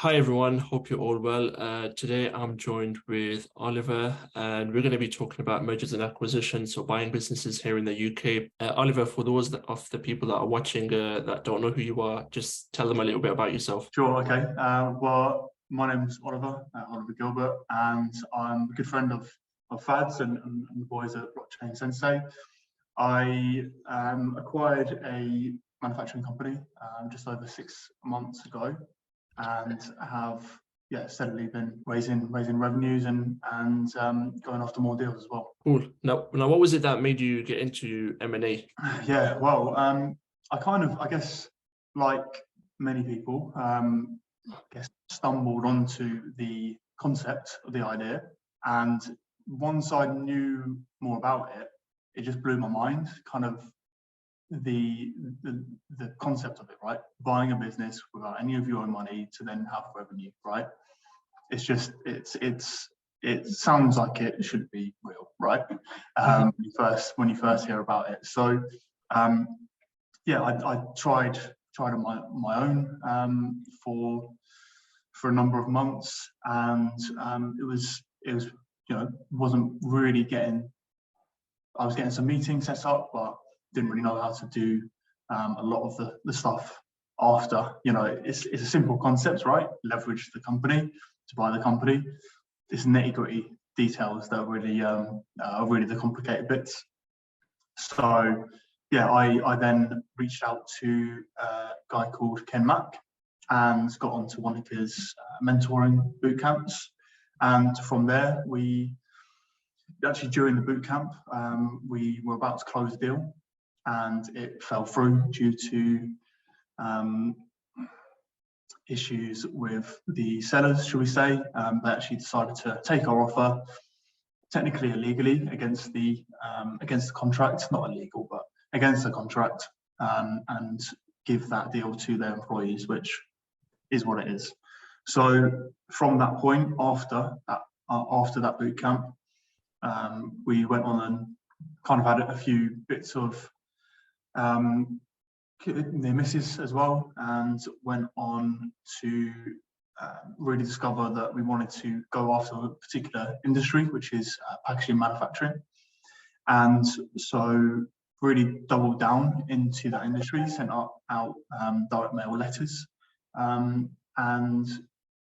Hi everyone, hope you're all well. Today I'm joined with Oliver, and we're going to be talking about mergers and acquisitions, so buying businesses here in the UK. Oliver, for those of the people that are watching that don't know who you are, just tell them a little bit about yourself. Sure, okay. Well, my name's Oliver, Oliver Gilbert, and I'm a good friend of Fads and the boys at Blockchain Sensei. I acquired a manufacturing company just over 6 months ago, and have steadily been raising revenues and going after more deals as well. Cool. Now, what was it that made you get into M&A? Yeah, well, I guess, like many people, stumbled onto the concept of the idea, and once I knew more about it, it just blew my mind. Kind of the concept of it, right? Buying a business without any of your own money to then have revenue, right? It's just it sounds like it should be real, right? When you first hear about it. So I tried on my own for a number of months, and it was wasn't really getting. I was getting some meetings set up, but didn't really know how to do a lot of the stuff after. It's a simple concept, right? Leverage the company to buy the company. It's nitty-gritty details that really are really the complicated bits. So I then reached out to a guy called Ken Mack and got onto one of his mentoring boot camps. And from there, during the boot camp, we were about to close the deal, and it fell through due to issues with the sellers, shall we say. They actually decided to take our offer, technically illegally, against the contract, not illegal, but against the contract, and give that deal to their employees, which is what it is. So from that point, after that boot camp, we went on and kind of had a few bits of near misses as well, and went on to really discover that we wanted to go after a particular industry, which is packaging manufacturing. And so really doubled down into that industry, sent out direct mail letters, and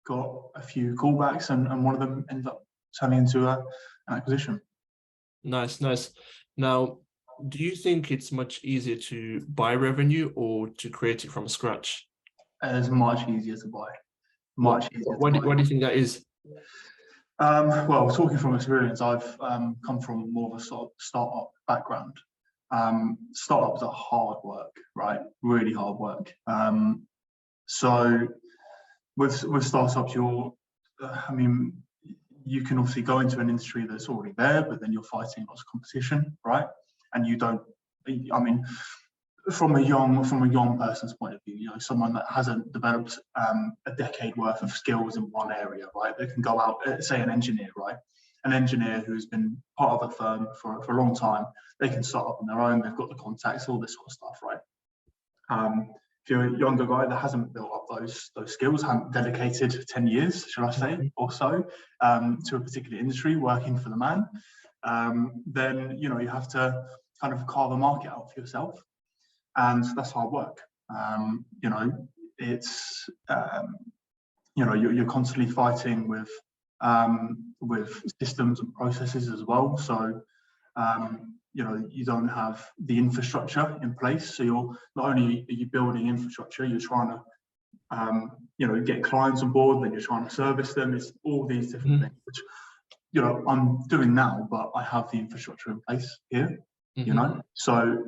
got a few callbacks, and one of them ended up turning into an acquisition. Nice. Now, do you think it's much easier to buy revenue or to create it from scratch? It's much easier to buy. Much easier. What do you think that is? Well, talking from experience, I've come from more of a sort of startup background. Startups are hard work, right? Really hard work. So with startups, you can obviously go into an industry that's already there, but then you're fighting lots of competition, right? And you don't. From a young person's point of view, someone that hasn't developed a decade worth of skills in one area, right? They can go out, say an engineer, right? An engineer who's been part of a firm for a long time, they can start up on their own. They've got the contacts, all this sort of stuff, right? If you're a younger guy that hasn't built up those skills, haven't dedicated 10 years, shall I say, or so, to a particular industry, working for the man, then you have to kind of carve a market out for yourself. And that's hard work. It's you're constantly fighting with systems and processes as well. So you don't have the infrastructure in place. So you're not only are you building infrastructure, you're trying to get clients on board, then you're trying to service them. It's all these different things, which I'm doing now, but I have the infrastructure in place here. So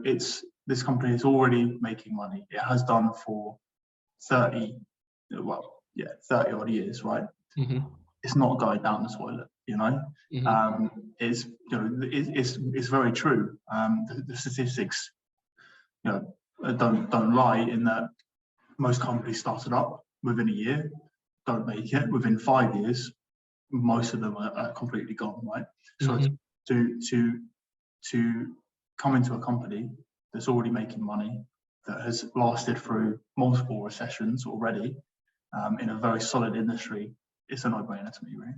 this company is already making money. It has done for 30 odd years, right? It's not going down the toilet, It's very true. The statistics, don't lie, in that most companies started up within a year, don't make it. Within 5 years, most of them are completely gone, right? So to come into a company that's already making money, that has lasted through multiple recessions already, in a very solid industry, it's a no-brainer to me, really.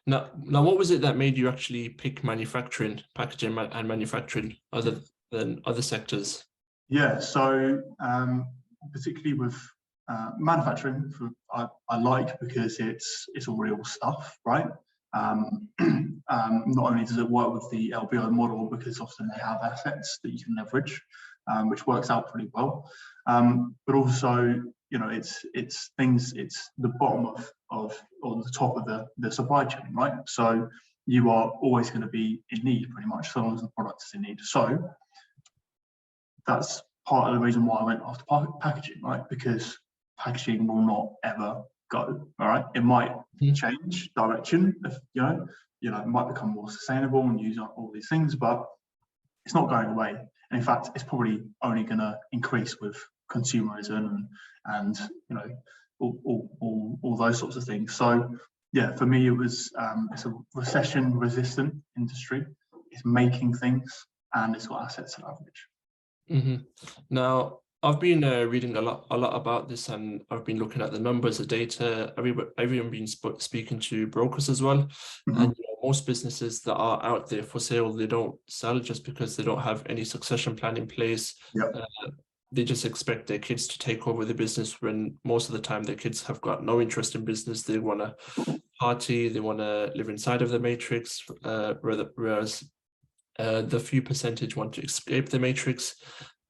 Now, what was it that made you actually pick manufacturing, packaging and manufacturing, other than other sectors? Yeah, so particularly with manufacturing, I like because it's all real stuff, right? Not only does it work with the LBO model because often they have assets that you can leverage, which works out pretty well, but also, you know, it's the bottom of or the top of the supply chain, right? So you are always going to be in need pretty much, so long as the product is in need. So that's part of the reason why I went after packaging, right? Because packaging will not ever go. All right, it might change direction, if you know, it might become more sustainable and use all these things, but it's not going away. And in fact, it's probably only going to increase with consumerism and you know, all those sorts of things. So yeah, for me, it's a recession-resistant industry. It's making things and it's got assets to leverage. Now, I've been reading a lot about this, and I've been looking at the numbers, the data. I've even been speaking to brokers as well. And most businesses that are out there for sale, they don't sell just because they don't have any succession plan in place. They just expect their kids to take over the business, when most of the time their kids have got no interest in business. They want to party, they want to live inside of the matrix, whereas the few percentage want to escape the matrix.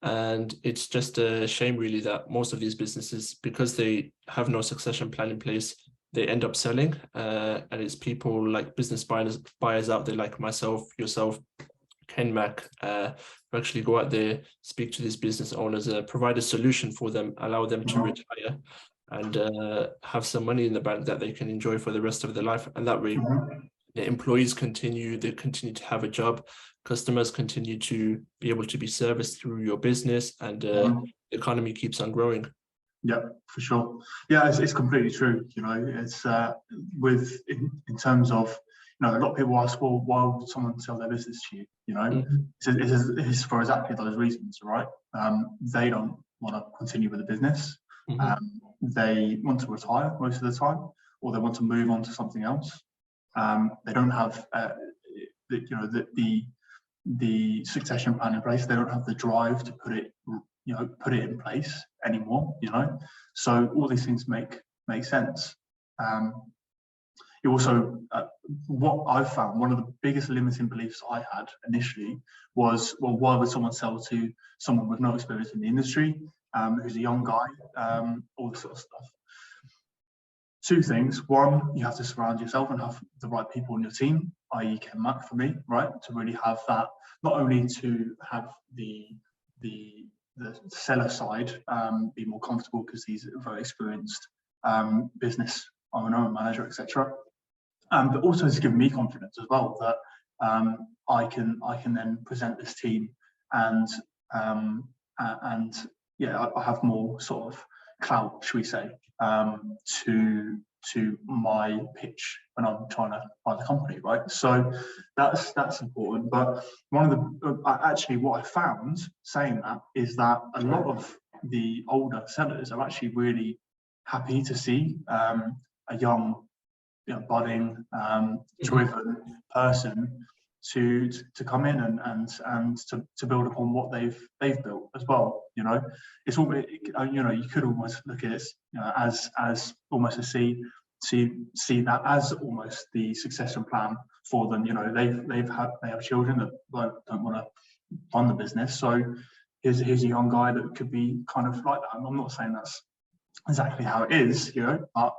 And it's just a shame, really, that most of these businesses, because they have no succession plan in place, they end up selling. And it's people like business buyers out there like myself, yourself, Ken Mac, who actually go out there, speak to these business owners, provide a solution for them, allow them to retire and have some money in the bank that they can enjoy for the rest of their life. And that way, the employees continue to have a job, customers continue to be able to be serviced through your business, and the economy keeps on growing. Yeah, for sure. Yeah, it's completely true. You know, it's in terms of, you know, a lot of people ask, well, why would someone sell their business to you? You know, it's for exactly those reasons, right? They don't want to continue with the business. They want to retire most of the time, or they want to move on to something else. They don't have the succession plan in place. They don't have the drive to put it in place anymore. You know, so all these things make sense. It also, what I've found, one of the biggest limiting beliefs I had initially was, well, why would someone sell to someone with no experience in the industry, who's a young guy, all this sort of stuff. Two things. One, you have to surround yourself and have the right people in your team, i.e. Ken Mac for me, right? To really have that, not only to have the seller side be more comfortable because he's a very experienced business owner and manager, etc. But also to give me confidence as well that I can then present this team and yeah, I have more sort of clout, should we say, to my pitch when I'm trying to buy the company, right? So that's important. But one of the actually what I found saying that is that a lot of the older sellers are actually really happy to see a young, budding, driven person to come in and to build upon what they've built as well. You know, it's all, you could almost look at it as almost a see that as almost the succession plan for them. You know, they have children that don't want to run the business, so here's a young guy that could be kind of like that. I'm not saying that's exactly how it is, but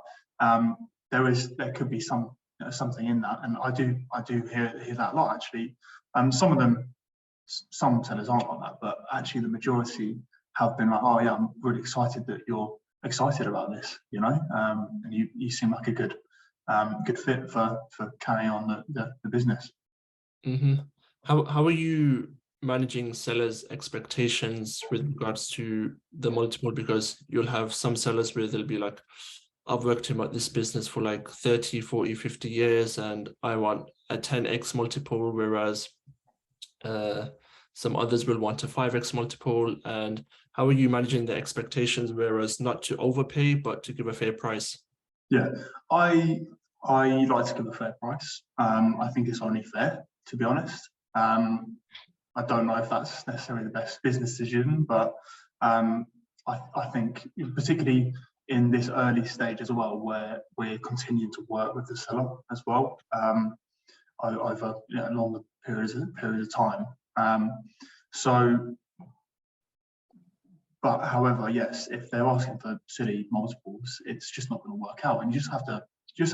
there could be something in that, and I do hear that a lot actually. Some sellers aren't like that, but actually the majority have been like, oh yeah, I'm really excited that you're excited about this, and you seem like a good fit for carrying on the business. How are you managing sellers' expectations with regards to the multiple? Because you'll have some sellers where they'll be like, I've worked in this business for like 30, 40, 50 years and I want a 10x multiple, whereas some others will want a 5x multiple. And how are you managing the expectations, whereas not to overpay, but to give a fair price? Yeah, I like to give a fair price. I think it's only fair, to be honest. I don't know if that's necessarily the best business decision, but I think particularly in this early stage as well, where we're continuing to work with the seller as well, over longer periods of time. But however, yes, if they're asking for silly multiples, it's just not going to work out, and you just have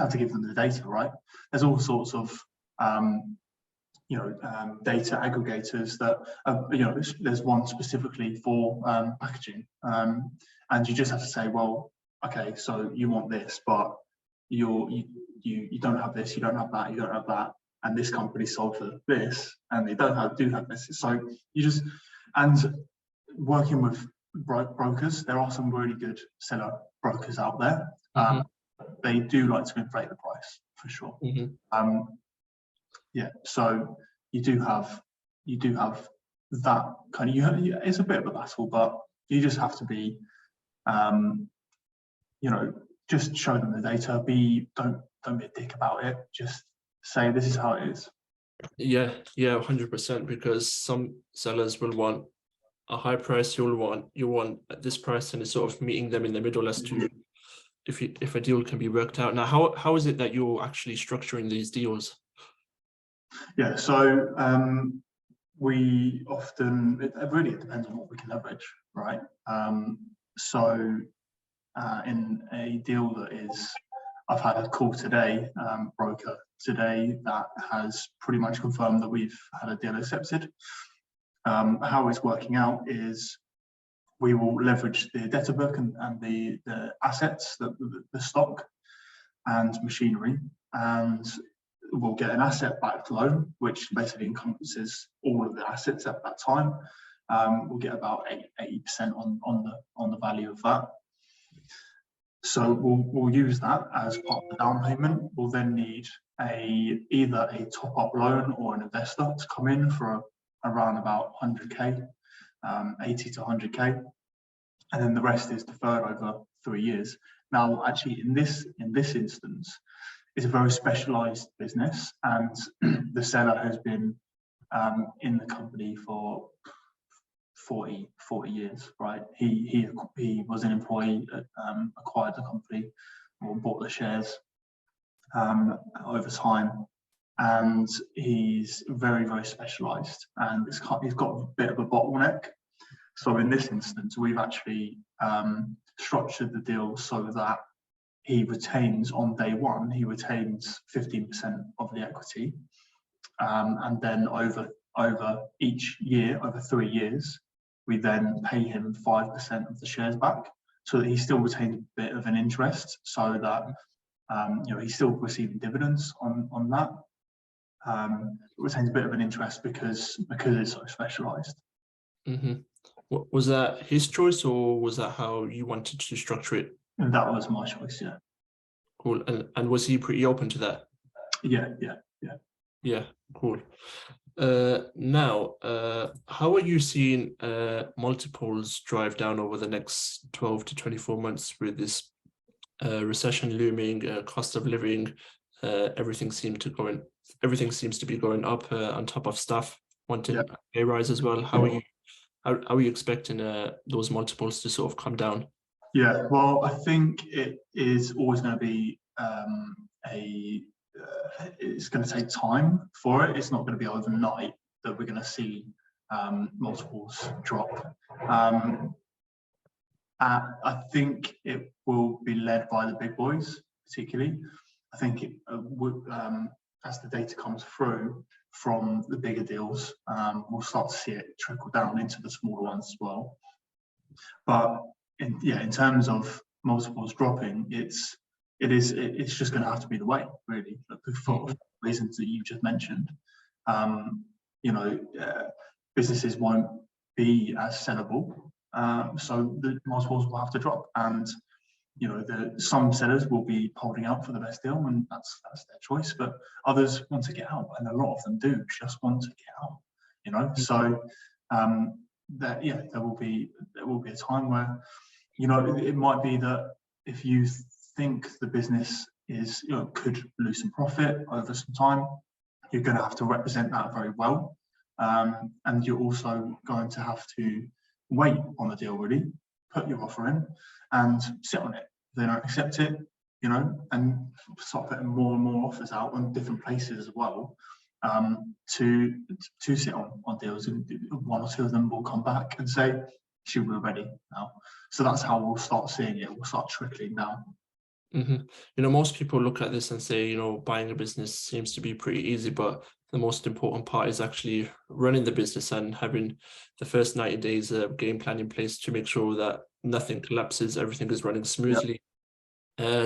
to give them the data, right? There's all sorts of data aggregators that there's one specifically for packaging, and you just have to say, well, okay, so you want this, but you don't have this, you don't have that, you don't have that, and this company sold for this, and they do have this. So and working with brokers, there are some really good seller brokers out there. They do like to inflate the price for sure. So you do have that kind of, it's a bit of a battle, but you just have to be just show them the data. Don't be a dick about it, just say this is how it is. Yeah, 100%, because some sellers will want a high price, you want at this price, and it's sort of meeting them in the middle as to if a deal can be worked out. Now, how is it that you're actually structuring these deals? Yeah, so we often, it depends on what we can leverage, right? In a deal that is, I've had a call today, broker today, that has pretty much confirmed that we've had a deal accepted. How it's working out is we will leverage the debtor book and the assets, the stock and machinery, and we'll get an asset-backed loan, which basically encompasses all of the assets at that time. We'll get about 80% on the value of that. So we'll use that as part of the down payment. We'll then need either a top-up loan or an investor to come in for around about 100k, 80 to 100k, and then the rest is deferred over 3 years. Now, actually, in this instance, it's a very specialised business, and the seller has been in the company for 40 years, right? He was an employee, acquired the company or bought the shares over time, and he's very, very specialised, and he's got a bit of a bottleneck. So in this instance, we've actually structured the deal so that he retains on day one, he retains 15% of the equity, and then over each year, over 3 years, we then pay him 5% of the shares back, so that he still retains a bit of an interest, so that he's still receiving dividends on that. Retains a bit of an interest because it's so specialised. Was that his choice, or was that how you wanted to structure it? And that was my choice, yeah. Cool. And was he pretty open to that? Yeah, cool. Now, how are you seeing multiples drive down over the next 12 to 24 months with this recession looming, cost of living, everything seems to be going up, on top of staff wanting pay rise as well. How are you expecting those multiples to sort of come down? Yeah, well, I think it is always going to be it's going to take time for it. It's not going to be overnight that we're going to see multiples drop. I think it will be led by the big boys, particularly. I think it would, as the data comes through from the bigger deals, we'll start to see it trickle down into the smaller ones as well. But in terms of multiples dropping, it's just going to have to be the way, really, for reasons that you just mentioned. Businesses won't be as sellable, so the multiples will have to drop, and some sellers will be holding out for the best deal, and that's their choice. But others want to get out, and a lot of them do just want to get out. So that there will be a time where, it might be that if you think the business is, could lose some profit over some time, you're going to have to represent that very well. And you're also going to have to wait on the deal, really, put your offer in and sit on it. If they don't accept it, and start putting more and more offers out on different places as well, to sit on deals, and one or two of them will come back and say, "Should we're ready now." So that's how we'll start seeing it. We'll start trickling down. Most people look at this and say, buying a business seems to be pretty easy, but the most important part is actually running the business and having the first 90 days of game plan in place to make sure that nothing collapses, everything is running smoothly.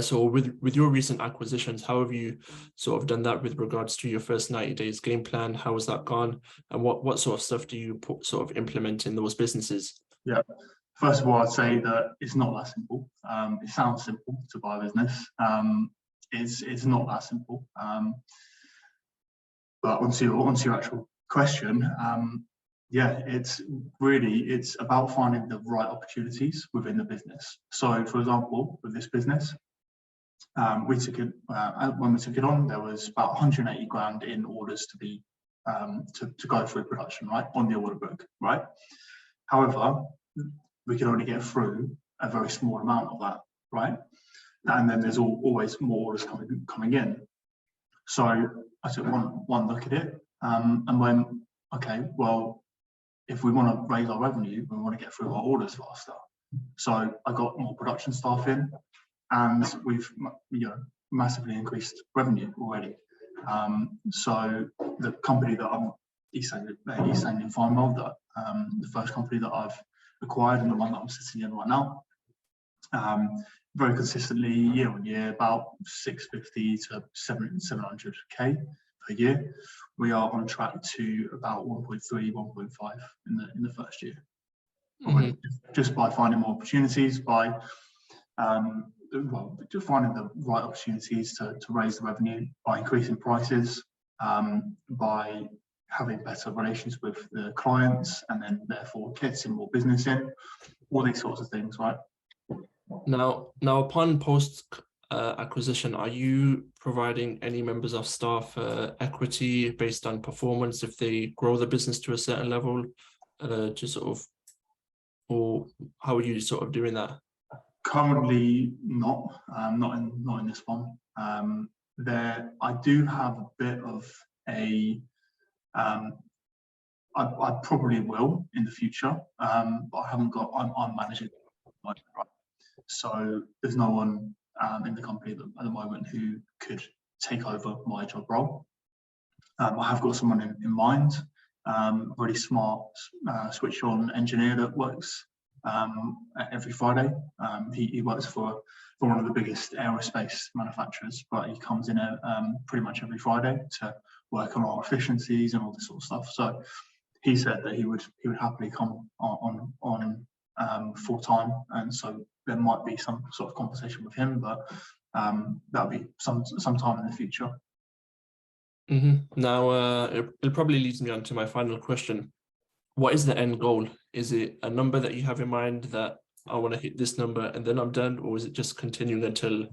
So with your recent acquisitions, how have you sort of done that with regards to your first 90 days game plan? How has that gone? And what sort of stuff do you sort of implement in those businesses? Yeah. First of all, I'd say that it's not that simple. It sounds simple to buy a business. It's not that simple. But onto your actual question, it's about finding the right opportunities within the business. So, for example, with this business, we took it when we took it on. There was about 180 grand in orders to be to go through production, right, on the order book, right. However, we can only get through a very small amount of that, right? And then there's always more orders coming in. So I took one look at it and went, okay, well, if we want to raise our revenue, we want to get through our orders faster. So I got more production staff in, and we've massively increased revenue already. So the company that I'm East Anglian Fine Moulder, the first company that I've acquired and the one that I'm sitting in right now, very consistently year on year, about 650 to 700k per year. We are on track to about 1.3, 1.5 in the first year. Just by finding more opportunities, by just finding the right opportunities to raise the revenue, by increasing prices, by having better relations with the clients, and then therefore getting more business in, all these sorts of things, right? Now upon post acquisition, are you providing any members of staff equity based on performance if they grow the business to a certain level, or how are you sort of doing that? Currently not in this one. I do have a bit of a I probably will in the future, but I haven't got. I'm managing, right? So there's no one in the company at the moment who could take over my job role. I have got someone in mind, a really smart switch-on engineer that works every Friday. He works for one of the biggest aerospace manufacturers, but he comes in pretty much every Friday to work on our efficiencies and all this sort of stuff. So he said that he would happily come on full time, and so there might be some sort of conversation with him, but that'll be some time in the future. Now, it probably leads me on to my final question. What is the end goal? Is it a number that you have in mind that I want to hit this number and then I'm done, or is it just continuing until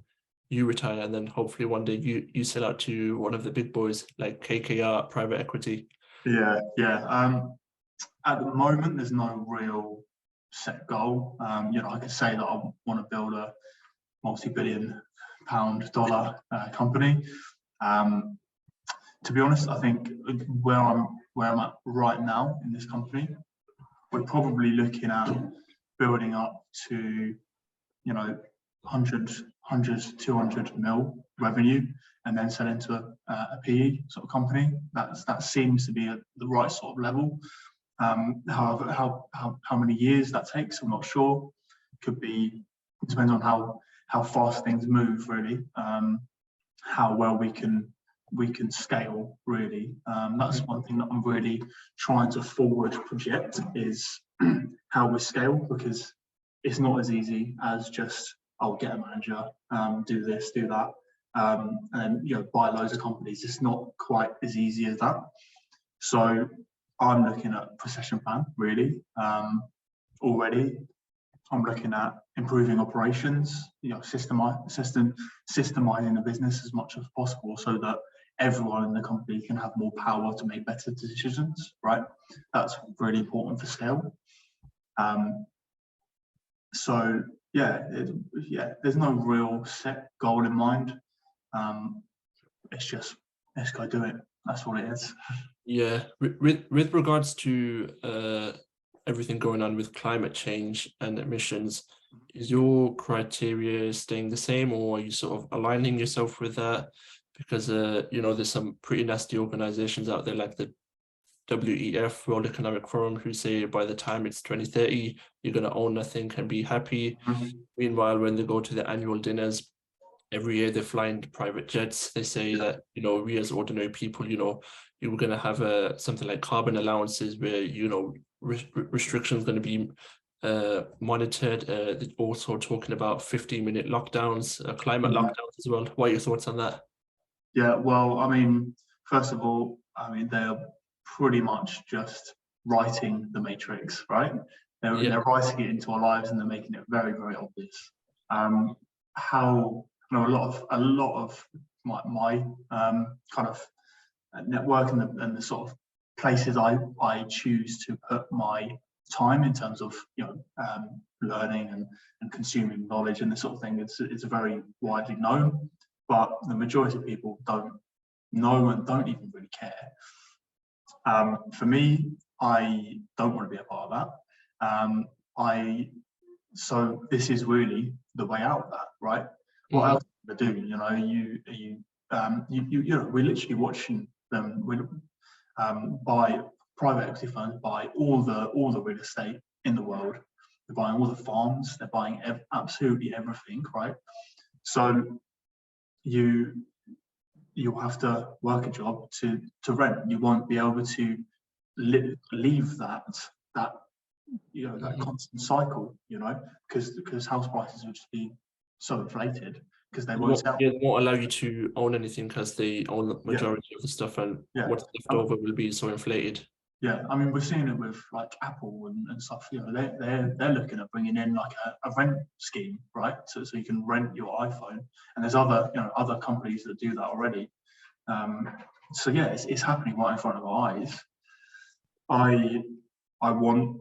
you retire and then hopefully one day you sell out to one of the big boys like KKR, private equity? Yeah. At the moment, there's no real set goal. I could say that I want to build a multi-billion dollar company. To be honest, I think where I'm at right now in this company, we're probably looking at building up to 100 200 mil revenue, and then selling to a PE sort of company. That seems to be the right sort of level. However, how many years that takes, I'm not sure. It depends on how fast things move, really. How well we can scale, really. That's one thing that I'm really trying to forward project, is how we scale, because it's not as easy as just, I'll get a manager, do this, do that, and buy loads of companies. It's not quite as easy as that. So I'm looking at procession plan really already. I'm looking at improving operations, systemizing the business as much as possible so that everyone in the company can have more power to make better decisions, right? That's really important for scale. So there's no real set goal in mind. It's just, let's go do it. That's what it is. Yeah, with regards to everything going on with climate change and emissions, is your criteria staying the same, or are you sort of aligning yourself with that? Because there's some pretty nasty organizations out there like the WEF, World Economic Forum, who say by the time it's 2030, you're going to own nothing and be happy. Meanwhile, when they go to the annual dinners, every year they fly in private jets. They say that, we as ordinary people, you're going to have something like carbon allowances where, restrictions going to be monitored. They're also talking about 15-minute lockdowns, climate lockdowns as well. What are your thoughts on that? Yeah, well, I mean, first of all, they're pretty much just writing the Matrix, right? They're writing it into our lives and they're making it very, very obvious. How a lot of my kind of network and the sort of places I choose to put my time in terms of learning and consuming knowledge and this sort of thing, it's very widely known, but the majority of people don't know and don't even really care. For me, I don't want to be a part of that. So this is really the way out of that, right? What else are you gonna do? We're literally watching them buy private equity funds, buy all the real estate in the world. They're buying all the farms. They're buying absolutely everything, right? So you'll have to work a job to rent. You won't be able to leave that constant cycle, because house prices will just be so inflated because they won't sell. It won't allow you to own anything because they own the majority of the stuff, and what's left over will be so inflated. Yeah, I mean, we're seeing it with like Apple and stuff. They're looking at bringing in like a rent scheme, right? So you can rent your iPhone, and there's other companies that do that already. So yeah, it's happening right in front of our eyes. I want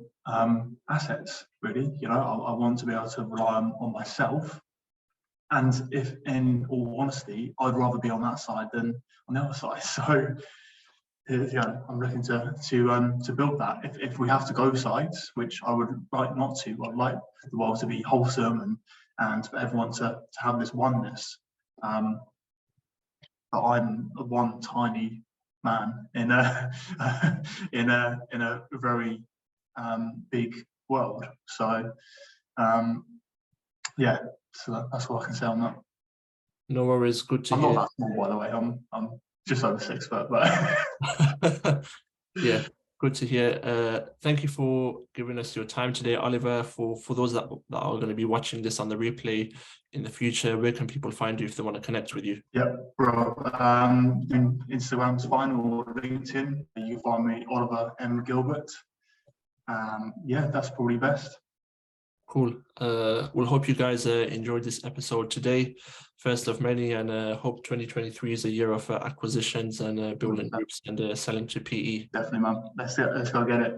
assets, really. I want to be able to rely on myself. And if, in all honesty, I'd rather be on that side than on the other side. So, I'm looking to build that. If we have to go sides, which I would like not to, I'd like the world to be wholesome and for everyone to have this oneness. But I'm one tiny man in a very big world. So, so that's what I can say on that. No worries. Good to hear. I'm not that small, by the way. I'm just over 6 foot, but yeah, good to hear. Thank you for giving us your time today, Oliver. For those that are going to be watching this on the replay in the future, where can people find you if they want to connect with you? Yeah, bro. Instagram's fine, or LinkedIn. You can find me, Oliver M. Gilbert. That's probably best. Cool. We'll hope you guys enjoyed this episode today, first of many, and hope 2023 is a year of acquisitions and building groups and selling to PE. Definitely, man. Let's go get it.